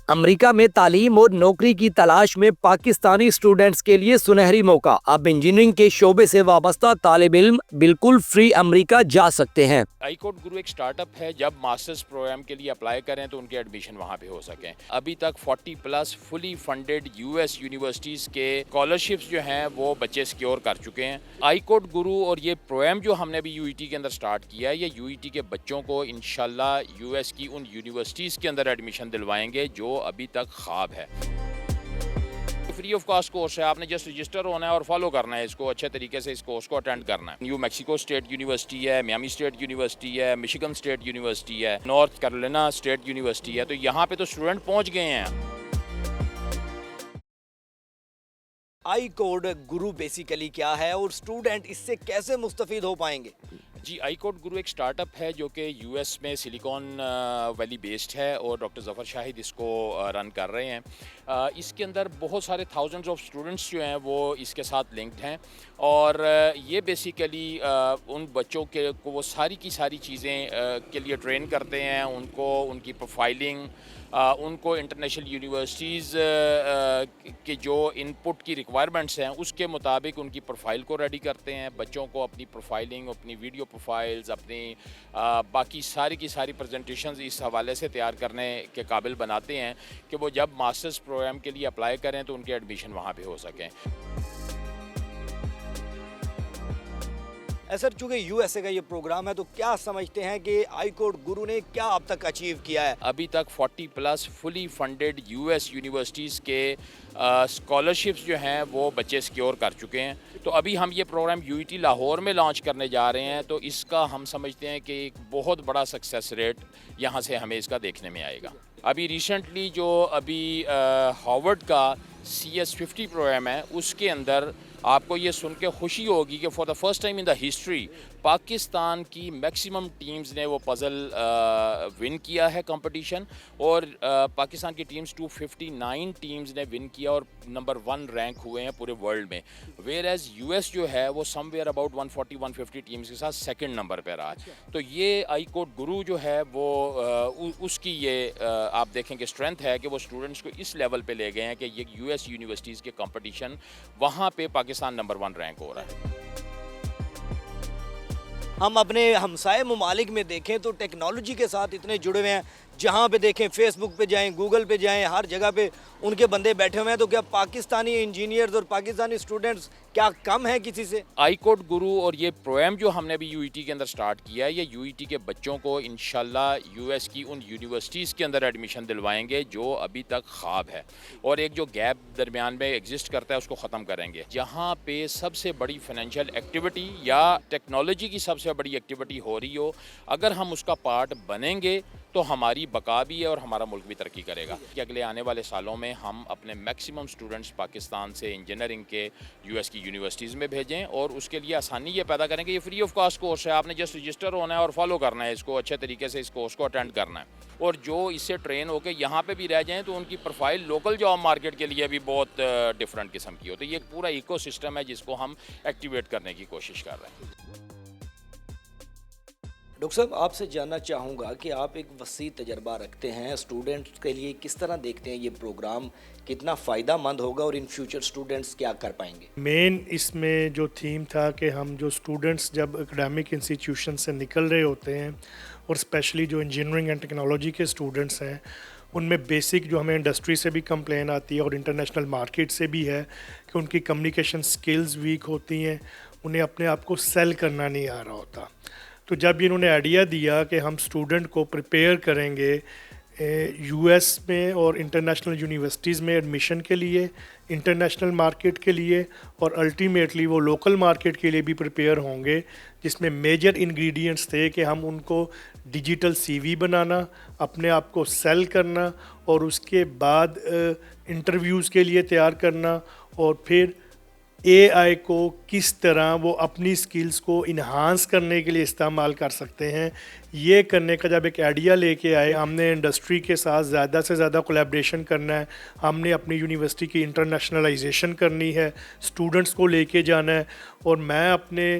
امریکہ میں تعلیم اور نوکری کی تلاش میں پاکستانی اسٹوڈنٹس کے لیے سنہری موقع۔ اب انجینئرنگ کے شعبے سے وابستہ طالب علم بالکل فری امریکہ جا سکتے ہیں۔ آئی کوڈ گرو ایک سٹارٹ اپ ہے، جب ماسٹرز پروگرام کے لیے اپلائی کریں تو ان کے ایڈمیشن وہاں پہ ہو سکیں۔ ابھی تک 40+ فلی فنڈڈ یو ایس یونیورسٹیز کے اسکالرشپس جو ہیں وہ بچے سیکیور کر چکے ہیں۔ آئی کوڈ گرو اور یہ پروگرام جو ہم نے بھی یو ای ٹی کے اندر سٹارٹ کیا ہے، یہ یو ای ٹی کے بچوں کو انشاءاللہ یو ایس کی ان یونیورسٹیز کے اندر ایڈمیشن دلوائیں گے جو ابھی تک خواب ہے۔ فری آف کاسٹ کورس ہے، آپ نے جسٹ رجسٹر ہونا ہے اور فالو کرنا ہے اس کو، اچھے طریقے سے اس کورس کو اٹینڈ کرنا ہے۔ نیو میکسیکو اسٹیٹ یونیورسٹی ہے، میامی اسٹیٹ یونیورسٹی ہے، مشیگن اسٹیٹ یونیورسٹی ہے، نارتھ کیرولینا اسٹیٹ یونیورسٹی ہے، تو یہاں پہ تو اسٹوڈنٹ پہنچ گئے ہیں۔ آئی کوڈ گرو بیسیکلی کیا ہے اور اسٹوڈنٹ اس سے کیسے مستفید ہو پائیں گے؟ جی، آئی کوڈ گرو ایک سٹارٹ اپ ہے جو کہ یو ایس میں سلیکون ویلی بیسڈ ہے اور ڈاکٹر ظفر شاہد اس کو رن کر رہے ہیں۔ اس کے اندر بہت سارے تھاؤزنڈز آف اسٹوڈنٹس جو ہیں وہ اس کے ساتھ لنکڈ ہیں، اور یہ بیسیکلی ان بچوں کے کو وہ ساری کی ساری چیزیں کے لیے ٹرین کرتے ہیں، ان کو ان کی پروفائلنگ، ان کو انٹرنیشنل یونیورسٹیز کے جو ان پٹ کی ریکوائرمنٹس ہیں اس کے مطابق ان کی پروفائل کو ریڈی کرتے ہیں۔ بچوں کو اپنی پروفائلنگ، اپنی ویڈیو پروفائلز، اپنی باقی ساری کی ساری پریزنٹیشنز اس حوالے سے تیار کرنے کے قابل بناتے ہیں کہ وہ جب ماسٹرز پروگرام کے لیے اپلائی کریں تو ان کے ایڈمیشن وہاں پہ ہو سکیں۔ سر، چونکہ یو ایس اے کا یہ پروگرام ہے تو کیا سمجھتے ہیں کہ آئی کوڈ گرو نے کیا اب تک اچیو کیا ہے؟ ابھی تک 40+ فلی فنڈڈ یو ایس یونیورسٹیز کے اسکالرشپس جو ہیں وہ بچے سیکیور کر چکے ہیں۔ تو ابھی ہم یہ program U E T Lahore میں لانچ کرنے جا رہے ہیں، تو اس کا ہم سمجھتے ہیں کہ ایک بہت بڑا سکسیس ریٹ یہاں سے ہمیں اس کا دیکھنے میں آئے گا۔ ابھی ریسنٹلی جو ہارورڈ کا CS50 پروگرام ہے، اس کے اندر آپ کو یہ سن کے خوشی ہوگی کہ for the first time in the history Pakistan کی میکسیمم ٹیمز نے وہ پزل ون کیا ہے کمپٹیشن، اور پاکستان کی ٹیمز 259 ٹیمز نے ون کیا اور نمبر 1 رینک ہوئے ہیں پورے ورلڈ میں، ویئر ایز یو ایس جو ہے وہ سم ویئر اباؤٹ 140-150 ٹیمز کے ساتھ سیکنڈ نمبر پہ رہا ہے۔ تو یہ آئی کوڈ گرو جو ہے وہ اس کی یہ آپ دیکھیں کہ اسٹرینتھ ہے کہ وہ اسٹوڈنٹس کو اس لیول پہ لے گئے ہیں کہ یہ یو ایس یونیورسٹیز کے کمپٹیشن وہاں پہ پاکستان نمبر 1 رینک ہو رہا ہے۔ ہم اپنے ہمسائے ممالک میں دیکھیں تو ٹیکنالوجی کے ساتھ اتنے جڑے ہوئے ہیں، جہاں پہ دیکھیں فیس بک پہ جائیں، گوگل پہ جائیں، ہر جگہ پہ ان کے بندے بیٹھے ہوئے ہیں، تو کیا پاکستانی انجینئرز اور پاکستانی اسٹوڈنٹس کیا کم ہیں کسی سے؟ آئی کوڈ گرو اور یہ پروگرام جو ہم نے بھی یو ای ٹی کے اندر سٹارٹ کیا ہے، یہ یو ای ٹی کے بچوں کو انشاءاللہ یو ایس کی ان یونیورسٹیز کے اندر ایڈمیشن دلوائیں گے جو ابھی تک خواب ہے، اور ایک جو گیپ درمیان میں ایگزسٹ کرتا ہے اس کو ختم کریں گے۔ جہاں پہ سب سے بڑی فائنینشیل ایکٹیویٹی یا ٹیکنالوجی کی سب سے بڑی ایکٹیویٹی ہو رہی ہو، اگر ہم اس کا پارٹ بنیں گے تو ہماری بقا بھی ہے اور ہمارا ملک بھی ترقی کرے گا کہ اگلے آنے والے سالوں میں ہم اپنے میکسیمم اسٹوڈنٹس پاکستان سے انجینئرنگ کے یو ایس کی یونیورسٹیز میں بھیجیں، اور اس کے لیے آسانی یہ پیدا کریں کہ یہ فری آف کاسٹ کورس ہے، آپ نے جسٹ رجسٹر ہونا ہے اور فالو کرنا ہے اس کو، اچھے طریقے سے اس کورس کو اٹینڈ کرنا ہے، اور جو اس سے ٹرین ہو کے یہاں پہ بھی رہ جائیں تو ان کی پروفائل لوکل جاب مارکیٹ کے لیے بھی بہت ڈفرینٹ قسم کی ہو۔ تو یہ ایک پورا ایکو سسٹم ہے جس کو ہم ایکٹیویٹ کرنے کی کوشش کر رہے ہیں۔ ڈاکٹر صاحب، آپ سے جاننا چاہوں گا کہ آپ ایک وسیع تجربہ رکھتے ہیں، اسٹوڈنٹس کے لیے کس طرح دیکھتے ہیں یہ پروگرام کتنا فائدہ مند ہوگا اور ان فیوچر اسٹوڈنٹس کیا کر پائیں گے؟ مین اس میں جو تھیم تھا کہ ہم جو اسٹوڈنٹس جب اکیڈمک انسٹیٹیوشن سے نکل رہے ہوتے ہیں، اور اسپیشلی جو انجینئرنگ اینڈ ٹیکنالوجی کے اسٹوڈنٹس ہیں، ان میں بیسک جو ہمیں انڈسٹری سے بھی کمپلین آتی ہے اور انٹرنیشنل مارکیٹ سے بھی ہے کہ ان کی کمیونیکیشن سکلز ویک ہوتی ہیں، انہیں اپنے آپ کو سیل کرنا نہیں آ رہا ہوتا۔ تو جب انہوں نے آئیڈیا دیا کہ ہم اسٹوڈنٹ کو پریپیئر کریں گے یو ایس میں اور انٹرنیشنل یونیورسٹیز میں ایڈمیشن کے لیے، انٹرنیشنل مارکیٹ کے لیے، اور الٹیمیٹلی وہ لوکل مارکیٹ کے لیے بھی پریپیئر ہوں گے، جس میں میجر انگریڈینٹس تھے کہ ہم ان کو ڈیجیٹل سی وی بنانا، اپنے آپ کو سیل کرنا، اور اس کے بعد انٹرویوز کے لیے تیار کرنا، اور پھر اے آئی کو کس طرح وہ اپنی سکلز کو انہانس کرنے کے لیے استعمال کر سکتے ہیں۔ یہ کرنے کا جب ایک آئیڈیا لے کے آئے، ہم نے انڈسٹری کے ساتھ زیادہ سے زیادہ کولیبریشن کرنا ہے، ہم نے اپنی یونیورسٹی کی انٹرنیشنلائزیشن کرنی ہے، اسٹوڈنٹس کو لے کے جانا ہے، اور میں اپنے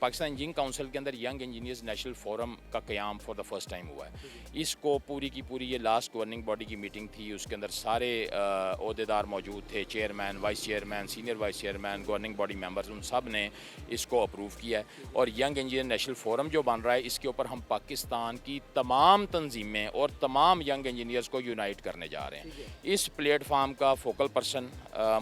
پاکستان انجینئرنگ کونسل کے اندر ینگ انجینئرز نیشنل فورم کا قیام فار دا فرسٹ ٹائم ہوا ہے. اس کو پوری کی پوری یہ لاسٹ گورننگ باڈی کی میٹنگ تھی, اس کے اندر سارے عہدیدار موجود تھے, chairman, vice chairman, senior vice chairman, governing body members, ان سب نے اس کو اپروو کیا ہے. اور ینگ انجینئر نیشنل فورم جو بن رہا ہے, اس کے اوپر ہم پاکستان کی تمام تنظیمیں اور تمام ینگ انجینئرز کو یونائٹ کرنے جا رہے ہیں. اس پلیٹ فارم کا فوکل پرسن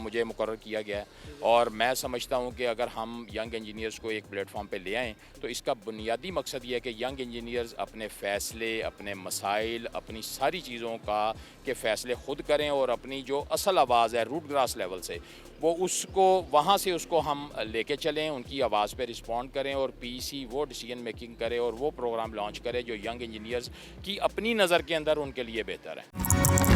مجھے مقرر کیا گیا ہے, اور میں سمجھتا ہوں کہ اگر ہم ینگ انجینئرز کو ایک پلیٹ فارم پہ لے آئیں تو اس کا بنیادی مقصد یہ ہے کہ ینگ انجینئرز اپنے فیصلے, اپنے مسائل, اپنی ساری چیزوں کا کہ فیصلے خود کریں, اور اپنی جو اصل آواز ہے روٹ گراس لیول سے, وہ اس کو وہاں سے اس کو ہم لے کے چلیں, ان کی آواز پہ رسپونڈ کریں, اور پی سی وہ ڈیسیجن میکنگ کرے اور وہ پروگرام لانچ کرے جو ینگ انجینئرز کی اپنی نظر کے اندر ان کے لیے بہتر ہے.